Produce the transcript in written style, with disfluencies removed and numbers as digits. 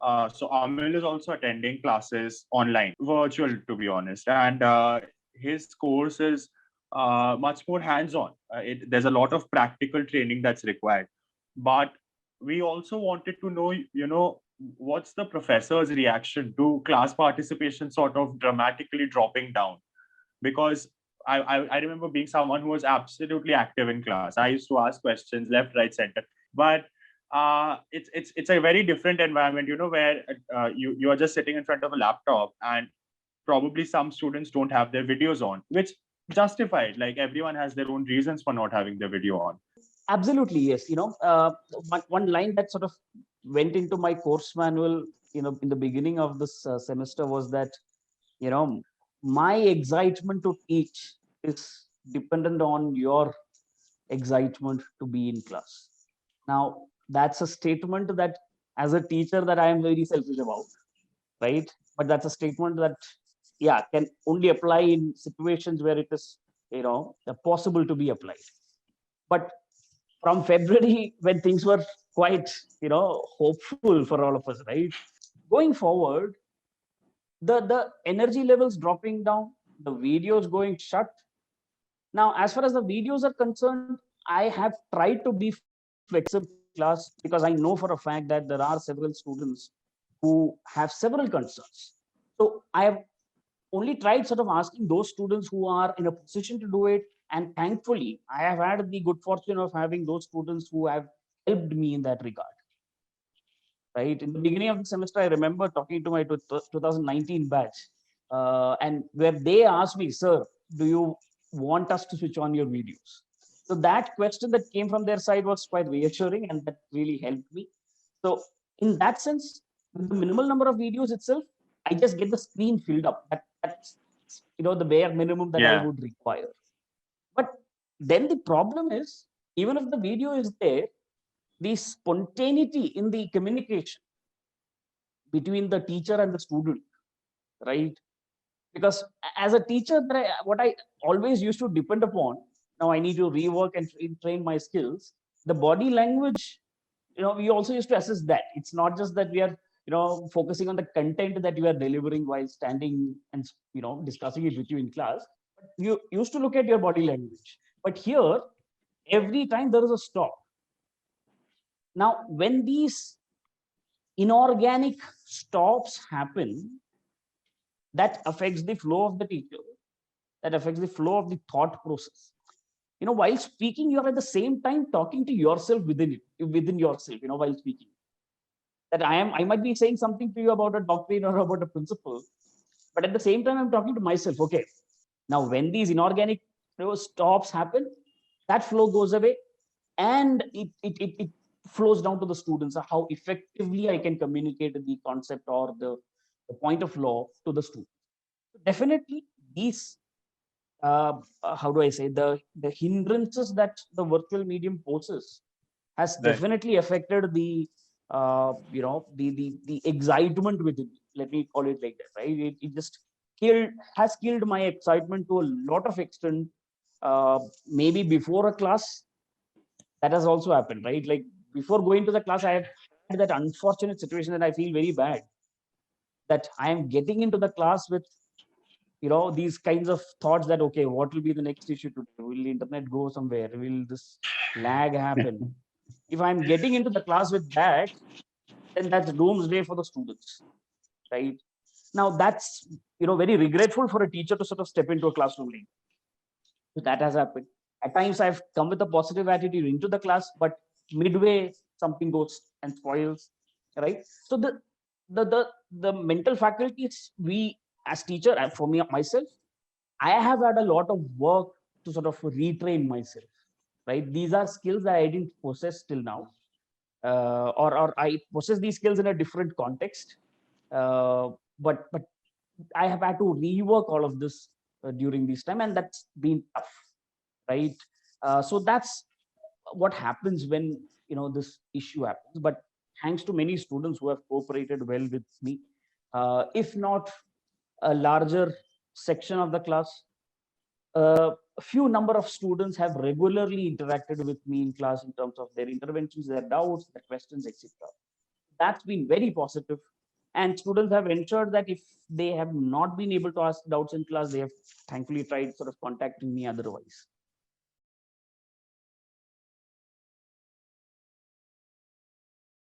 So Amil is also attending classes online, virtual to be honest, and his course is much more hands-on. There's a lot of practical training that's required, but we also wanted to know, what's the professor's reaction to class participation sort of dramatically dropping down? Because I remember being someone who was absolutely active in class. I used to ask questions left, right, center. But it's a very different environment, where you are just sitting in front of a laptop, and probably some students don't have their videos on, which justified. Like everyone has their own reasons for not having their video on. Absolutely, yes. One line that sort of went into my course manual, in the beginning of this semester was that, you know, my excitement to teach is dependent on your excitement to be in class. Now, that's a statement that, as a teacher, that I am very selfish about, right? But that's a statement that, yeah, can only apply in situations where it is, possible to be applied. But from February, when things were quite, hopeful for all of us, right? Going forward, the energy levels dropping down, the videos going shut. Now, as far as the videos are concerned, I have tried to be flexible class because I know for a fact that there are several students who have several concerns. So I have only tried sort of asking those students who are in a position to do it. And thankfully, I have had the good fortune of having those students who have helped me in that regard. Right. In the beginning of the semester, I remember talking to my 2019 batch, and where they asked me, "Sir, do you want us to switch on your videos?" So that question that came from their side was quite reassuring, and that really helped me. So in that sense, with the minimal number of videos itself, I just get the screen filled up. That's the bare minimum that I Yeah. would require. But then the problem is, even if the video is there, the spontaneity in the communication between the teacher and the student, right? Because as a teacher, what I always used to depend upon, now I need to rework and train my skills. The body language, we also used to assess that. It's not just that we are, focusing on the content that you are delivering while standing and, discussing it with you in class. But you used to look at your body language. But here, every time there is a stop. Now, when these inorganic stops happen, that affects the flow of the teacher, that affects the flow of the thought process. While speaking, you are at the same time talking to yourself within yourself, while speaking. That I might be saying something to you about a doctrine or about a principle, but at the same time, I'm talking to myself. Okay, now when these inorganic stops happen, that flow goes away, and it flows down to the students, how effectively I can communicate the concept or the point of law to the student. Definitely, these how do I say, the hindrances that the virtual medium poses has Right. definitely affected the excitement within me. Let me call it like that, right? It just killed my excitement to a lot of extent. Maybe before a class, that has also happened, right? Like before going to the class, I have had that unfortunate situation that I feel very bad, that I am getting into the class with these kinds of thoughts that, okay, what will be the next issue today? Will the internet go somewhere? Will this lag happen? If I'm getting into the class with that, then that's doomsday for the students, right? Now that's very regretful for a teacher to sort of step into a classroom like that. That has happened. At times I've come with a positive attitude into the class, but midway something goes and spoils, right? So the mental faculties, we as teacher, and for me myself, I have had a lot of work to sort of retrain myself, right? These are skills that I didn't possess till now, or I possess these skills in a different context. But I have had to rework all of this during this time, and that's been tough, right? So that's what happens when this issue happens. But thanks to many students who have cooperated well with me, if not a larger section of the class, a few number of students have regularly interacted with me in class in terms of their interventions, their doubts, their questions, etc. that's been very positive. And students have ensured that if they have not been able to ask doubts in class, they have thankfully tried sort of contacting me otherwise.